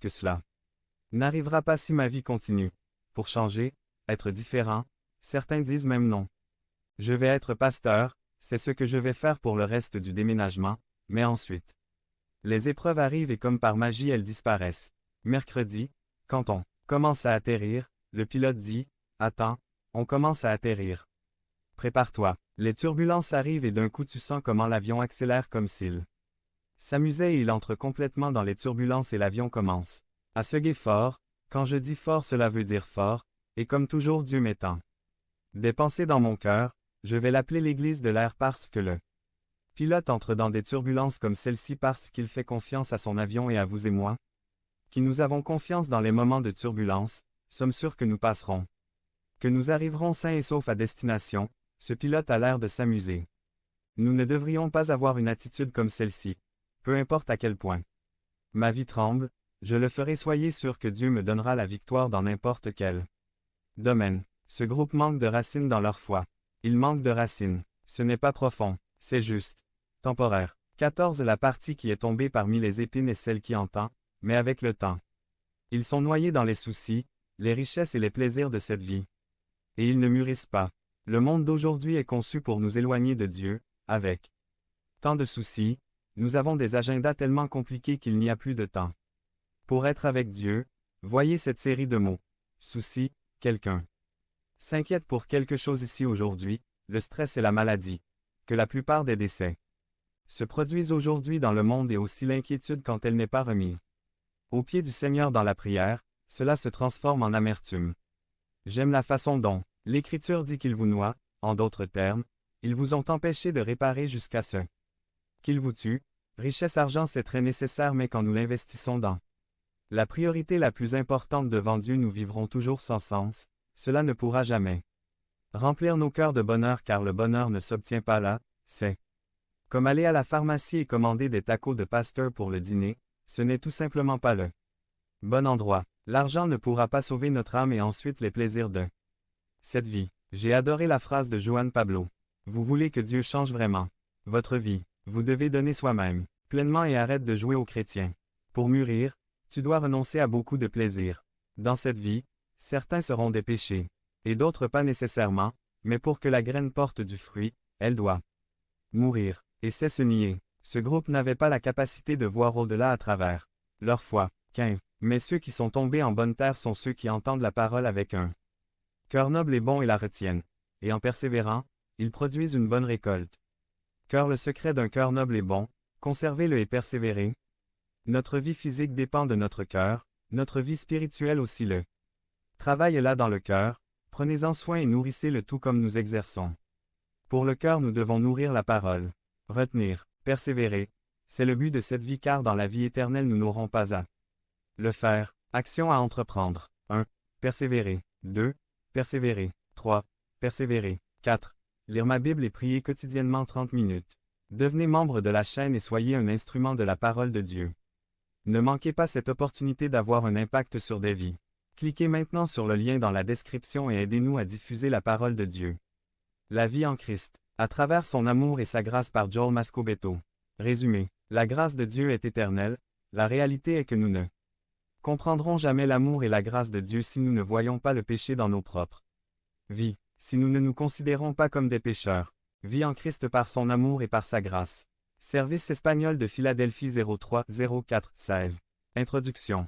que cela n'arrivera pas si ma vie continue. Pour changer, être différent, certains disent même non. Je vais être pasteur, c'est ce que je vais faire pour le reste du déménagement, mais ensuite. Les épreuves arrivent et comme par magie elles disparaissent. Mercredi, quand on commence à atterrir, le pilote dit « Attends, on commence à atterrir. Prépare-toi. » Les turbulences arrivent et d'un coup tu sens comment l'avion accélère comme s'il s'amusait et il entre complètement dans les turbulences et l'avion commence à se guer fort. Quand je dis fort cela veut dire fort, et comme toujours Dieu m'étend des pensées dans mon cœur, je vais l'appeler l'église de l'air parce que le pilote entre dans des turbulences comme celle-ci parce qu'il fait confiance à son avion et à vous et moi, qui nous avons confiance dans les moments de turbulence, sommes sûrs que nous passerons, que nous arriverons sains et saufs à destination. Ce pilote a l'air de s'amuser. Nous ne devrions pas avoir une attitude comme celle-ci, peu importe à quel point ma vie tremble, je le ferai, soyez sûr que Dieu me donnera la victoire dans n'importe quel domaine. Ce groupe manque de racines dans leur foi. Il manque de racines. Ce n'est pas profond, c'est juste temporaire. 14 La partie qui est tombée parmi les épines est celle qui entend, mais avec le temps. Ils sont noyés dans les soucis, les richesses et les plaisirs de cette vie. Et ils ne mûrissent pas. Le monde d'aujourd'hui est conçu pour nous éloigner de Dieu, avec tant de soucis, nous avons des agendas tellement compliqués qu'il n'y a plus de temps. Pour être avec Dieu, voyez cette série de mots. Soucis, quelqu'un s'inquiète pour quelque chose ici aujourd'hui, le stress et la maladie, que la plupart des décès se produisent aujourd'hui dans le monde et aussi l'inquiétude quand elle n'est pas remise au pied du Seigneur dans la prière, cela se transforme en amertume. J'aime la façon dont l'Écriture dit qu'ils vous noient, en d'autres termes, ils vous ont empêché de réparer jusqu'à ce qu'ils vous tuent. Richesse argent c'est très nécessaire mais quand nous l'investissons dans la priorité la plus importante devant Dieu nous vivrons toujours sans sens, cela ne pourra jamais remplir nos cœurs de bonheur car le bonheur ne s'obtient pas là, c'est comme aller à la pharmacie et commander des tacos de pasteur pour le dîner, ce n'est tout simplement pas le bon endroit. L'argent ne pourra pas sauver notre âme et ensuite les plaisirs de cette vie. J'ai adoré la phrase de Juan Pablo. Vous voulez que Dieu change vraiment votre vie, vous devez donner soi-même, pleinement et arrête de jouer aux chrétiens. Pour mûrir, tu dois renoncer à beaucoup de plaisirs. Dans cette vie, certains seront des péchés, et d'autres pas nécessairement, mais pour que la graine porte du fruit, elle doit mourir, et c'est se nier. Ce groupe n'avait pas la capacité de voir au-delà à travers leur foi. 15. Mais ceux qui sont tombés en bonne terre sont ceux qui entendent la parole avec un cœur noble et bon et la retiennent. Et en persévérant, ils produisent une bonne récolte. Cœur le secret d'un cœur noble et bon, conservez-le et persévérez. Notre vie physique dépend de notre cœur, notre vie spirituelle aussi le travail est là dans le cœur, prenez-en soin et nourrissez-le tout comme nous exerçons. Pour le cœur nous devons nourrir la parole. Retenir, persévérer, c'est le but de cette vie car dans la vie éternelle nous n'aurons pas à le faire. Action à entreprendre. 1. Persévérer. 2. Persévérer. 3. Persévérer. 4. Lire ma Bible et prier quotidiennement 30 minutes. Devenez membre de la chaîne et soyez un instrument de la parole de Dieu. Ne manquez pas cette opportunité d'avoir un impact sur des vies. Cliquez maintenant sur le lien dans la description et aidez-nous à diffuser la parole de Dieu. La vie en Christ, à travers son amour et sa grâce par Joel Mascobeto. Résumé. La grâce de Dieu est éternelle, la réalité est que nous ne comprendrons jamais l'amour et la grâce de Dieu si nous ne voyons pas le péché dans nos propres vies, si nous ne nous considérons pas comme des pécheurs. Vie en Christ par son amour et par sa grâce. Service espagnol de Philadelphie 03 04 16. Introduction.